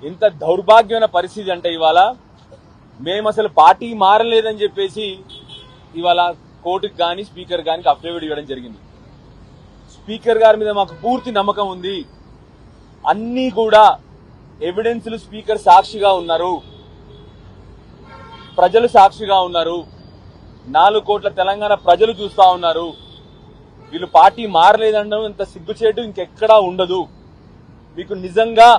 ఇంత దౌర్భాగ్యమైన పరిస్థితి అంటే ఇవాళ మేము అసలు పార్టీ మారలేదని చెప్పేసి ఇవాళ కోర్టుకు కానీ స్పీకర్ గారికి అఫిడవిట్ ఇవ్వడం జరిగింది. స్పీకర్ గారి మీద మాకు పూర్తి నమ్మకం ఉంది. అన్నీ కూడా ఎవిడెన్స్లు స్పీకర్ సాక్షిగా ఉన్నారు, ప్రజలు సాక్షిగా ఉన్నారు, 4 కోట్ల తెలంగాణ ప్రజలు చూస్తా ఉన్నారు. వీళ్ళు పార్టీ మారలేదనడం ఇంత సిగ్గుచేటు ఇంకెక్కడా ఉండదు. మీకు నిజంగా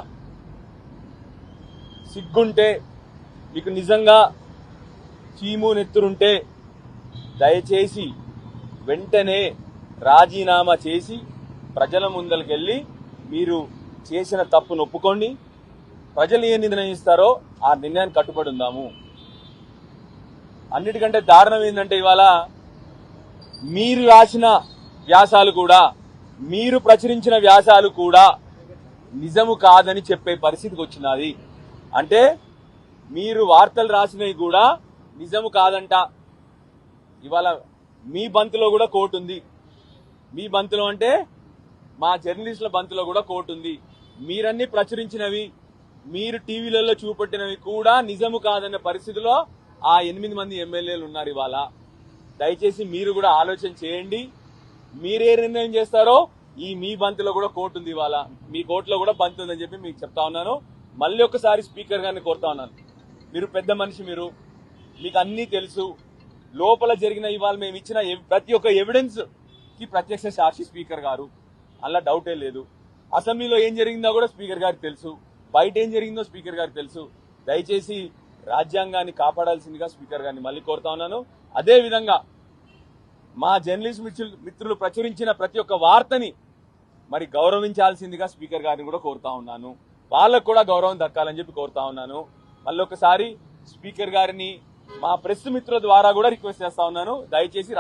సిగ్గుంటే, మీకు నిజంగా చీము నెత్తురుంటే దయచేసి వెంటనే రాజీనామా చేసి ప్రజల ముందరికెళ్ళి మీరు చేసిన తప్పును ఒప్పుకోండి. ప్రజలు ఏ నిర్ణయిస్తారో ఆ నిర్ణయాన్ని కట్టుబడి ఉందాము. అన్నిటికంటే దారుణం ఏంటంటే ఇవాళ మీరు రాసిన వ్యాసాలు కూడా, మీరు ప్రచురించిన వ్యాసాలు కూడా నిజము కాదని చెప్పే పరిస్థితికి వచ్చినది. అంటే మీరు వార్తలు రాసినవి కూడా నిజము కాదంట. ఇవాళ మీ బంతులో కూడా కోర్టు ఉంది. మీ బంతులో అంటే మా జర్నలిస్టుల బంతులో కూడా కోర్టు ఉంది. మీరన్నీ ప్రచురించినవి, మీరు టీవీలలో చూపెట్టినవి కూడా నిజము కాదన్న పరిస్థితిలో ఆ 8 మంది ఎమ్మెల్యేలు ఉన్నారు. ఇవాళ దయచేసి మీరు కూడా ఆలోచన చేయండి. మీరే నిర్ణయం చేస్తారో ఈ మీ బంతిలో కూడా కోర్టు ఉంది. ఇవాళ మీ కోర్టులో కూడా బంతి ఉందని చెప్పి మీకు చెప్తా ఉన్నాను. మళ్ళీ ఒకసారి స్పీకర్ గారిని కోరుతా ఉన్నాను. మీరు పెద్ద మనిషి, మీకు అన్నీ తెలుసు. లోపల జరిగిన ఇవాళ మేము ఇచ్చిన ప్రతి ఒక్క ఎవిడెన్స్ కి ప్రత్యక్ష సాక్షి స్పీకర్ గారు, అలా డౌటే లేదు. అసెంబ్లీలో ఏం జరిగిందో కూడా స్పీకర్ గారికి తెలుసు, బయట ఏం జరిగిందో స్పీకర్ గారికి తెలుసు. దయచేసి రాజ్యాంగాన్ని కాపాడాల్సిందిగా స్పీకర్ గారిని మళ్ళీ కోరుతా ఉన్నాను. అదే విధంగా మా జర్నలిస్ట్ మిత్రులు ప్రచురించిన ప్రతి ఒక్క వార్తని మరి గౌరవించాల్సిందిగా స్పీకర్ గారిని కూడా కోరుతా ఉన్నాను. వాళ్ళకు కూడా గౌరవం దక్కాలని చెప్పి కోరుతా ఉన్నాను. మళ్ళీ ఒకసారి స్పీకర్ గారిని మా ప్రెస్ మిత్రుల ద్వారా కూడా రిక్వెస్ట్ చేస్తా ఉన్నాను. దయచేసి